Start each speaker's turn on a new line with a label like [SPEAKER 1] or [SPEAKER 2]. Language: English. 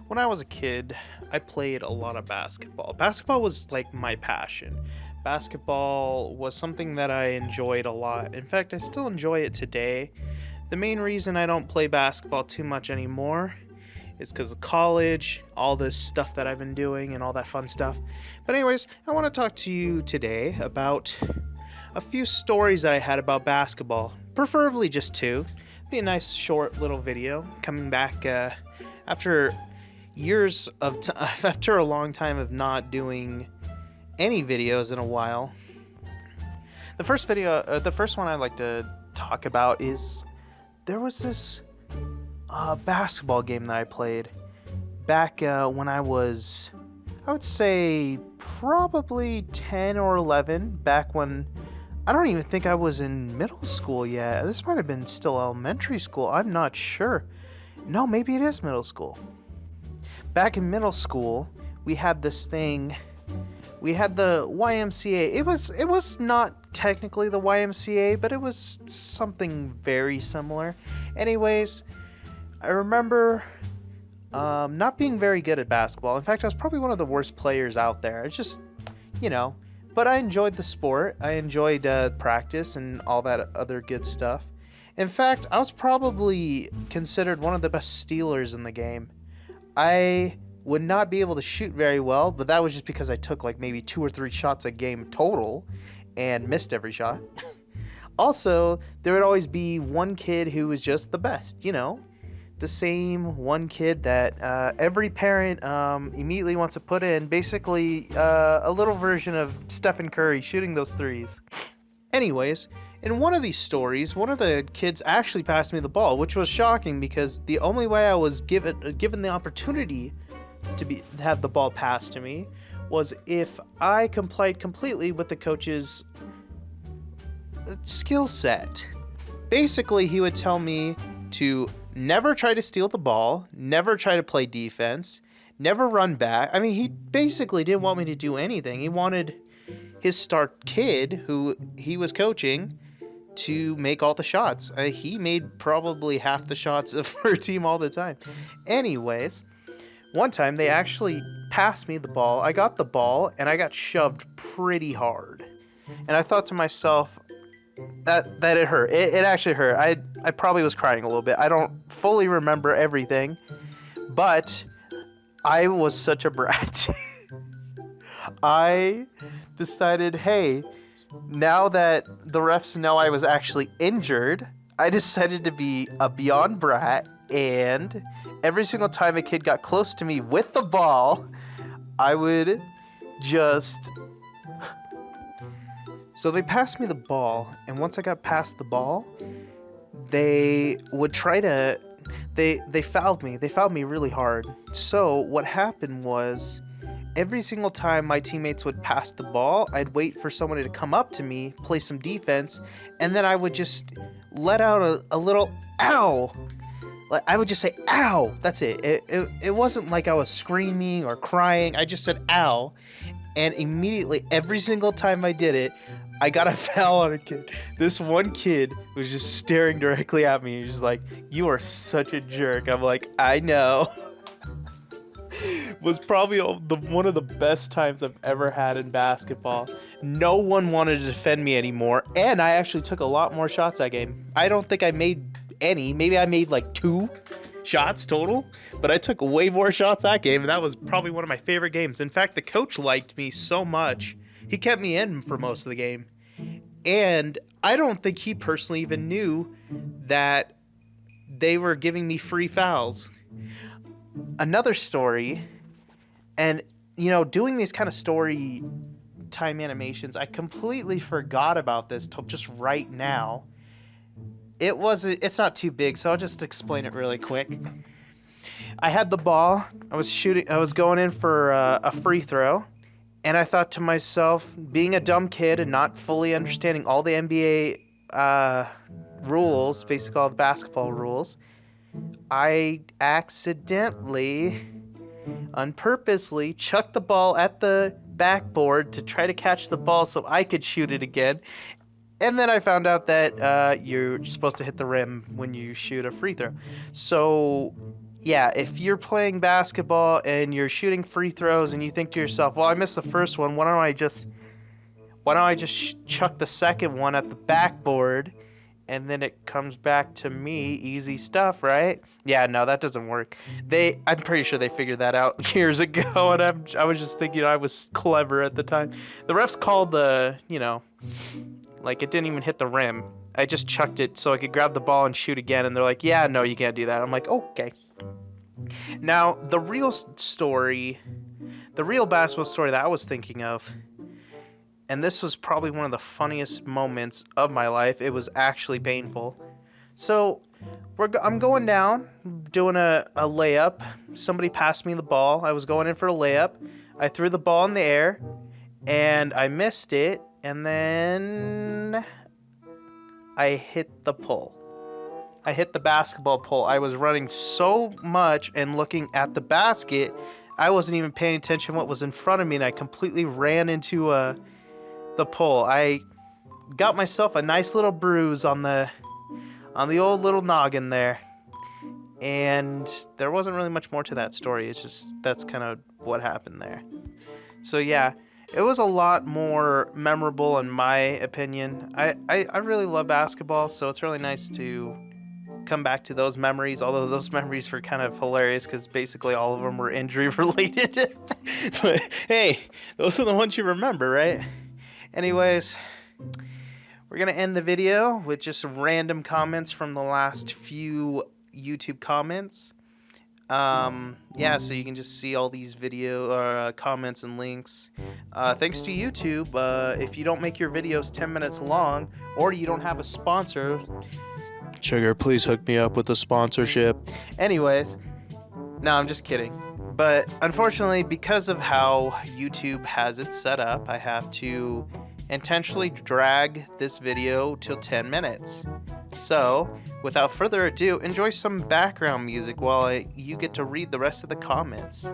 [SPEAKER 1] When I was a kid, I played a lot of basketball. Basketball was like my passion. Basketball was something that I enjoyed a lot. In fact, I still enjoy it today. The main reason I don't play basketball too much anymore is because of college, all this stuff that I've been doing, and all that fun stuff. But, anyways, I want to talk to you today about a few stories that I had about basketball, preferably just two. Be a nice short little video coming back after after a long time of not doing any videos in a while. The first one I'd like to talk about is there was this basketball game that I played back when I would say, probably 10 or 11, back when I don't even think I was in middle school yet. This might have been still elementary school. I'm not sure. No, maybe it is middle school. Back in middle school, we had this thing. We had the YMCA. It was not technically the YMCA, but it was something very similar. Anyways, I remember not being very good at basketball. In fact, I was probably one of the worst players out there. It's just, you know, but I enjoyed the sport. I enjoyed practice and all that other good stuff. In fact, I was probably considered one of the best stealers in the game. I would not be able to shoot very well, but that was just because I took like maybe 2 or 3 shots a game total and missed every shot. Also, there would always be one kid who was just the best, the same one kid that every parent immediately wants to put in, basically a little version of Stephen Curry shooting those threes. Anyways, in one of these stories, one of the kids actually passed me the ball, which was shocking because the only way I was given the opportunity to have the ball passed to me was if I complied completely with the coach's skill set. Basically, he would tell me to never try to steal the ball, never try to play defense, never run back. I mean, he basically didn't want me to do anything. He wanted his star kid, who he was coaching, to make all the shots. He made probably half the shots for a team all the time. Anyways, one time they actually passed me the ball. I got the ball and I got shoved pretty hard. And I thought to myself, that it hurt. It actually hurt. I probably was crying a little bit. I don't fully remember everything, but I was such a brat. I decided, hey, now that the refs know I was actually injured, I decided to be a beyond brat, and every single time a kid got close to me with the ball, I would just... So they passed me the ball, and once I got past the ball, they would try to... They fouled me. They fouled me really hard. So what happened was, every single time my teammates would pass the ball, I'd wait for someone to come up to me, play some defense, and then I would just let out a little ow. Like, I would just say ow. That's it. It wasn't like I was screaming or crying. I just said ow. And immediately, every single time I did it, I got a foul on a kid. This one kid was just staring directly at me. He was like, "You are such a jerk." I'm like, "I know." Was probably one of the best times I've ever had in basketball. No one wanted to defend me anymore, and I actually took a lot more shots that game. I don't think I made any. Maybe I made like 2 shots total, but I took way more shots that game, and that was probably one of my favorite games. In fact, the coach liked me so much, he kept me in for most of the game. And I don't think he personally even knew that they were giving me free fouls. Another story, and doing these kind of story time animations, I completely forgot about this till just right now. It's not too big, so I'll just explain it really quick. I had the ball. I was going in for a free throw, and I thought to myself, being a dumb kid and not fully understanding all the NBA rules, basically all the basketball rules, I accidentally, unpurposely, chucked the ball at the backboard to try to catch the ball so I could shoot it again. And then I found out that you're supposed to hit the rim when you shoot a free throw. So yeah, if you're playing basketball and you're shooting free throws and you think to yourself, well, I missed the first one, why don't I just chuck the second one at the backboard and then it comes back to me, easy stuff, right? Yeah, no, that doesn't work. I'm pretty sure they figured that out years ago, and I was just thinking I was clever at the time. The refs called like it didn't even hit the rim. I just chucked it so I could grab the ball and shoot again, and they're like, yeah, no, you can't do that. I'm like, okay. Now, the real basketball story that I was thinking of, and this was probably one of the funniest moments of my life. It was actually painful. So, I'm going down, doing a layup. Somebody passed me the ball. I was going in for a layup. I threw the ball in the air, and I missed it, and then I hit the pole. I hit the basketball pole. I was running so much and looking at the basket, I wasn't even paying attention what was in front of me, and I completely ran into the pole. I got myself a nice little bruise on the old little noggin there. And there wasn't really much more to that story. It's just that's kind of what happened there. So yeah, it was a lot more memorable in my opinion. I really love basketball, so it's really nice to come back to those memories, although those memories were kind of hilarious because basically all of them were injury related. But hey, those are the ones you remember, right? Anyways, we're going to end the video with just some random comments from the last few YouTube comments. Yeah, so you can just see all these video comments and links. Thanks to YouTube, if you don't make your videos 10 minutes long or you don't have a sponsor, Sugar, please hook me up with a sponsorship. Anyways, no, I'm just kidding. But unfortunately, because of how YouTube has it set up, I have to intentionally drag this video till 10 minutes. So, without further ado, enjoy some background music while you get to read the rest of the comments.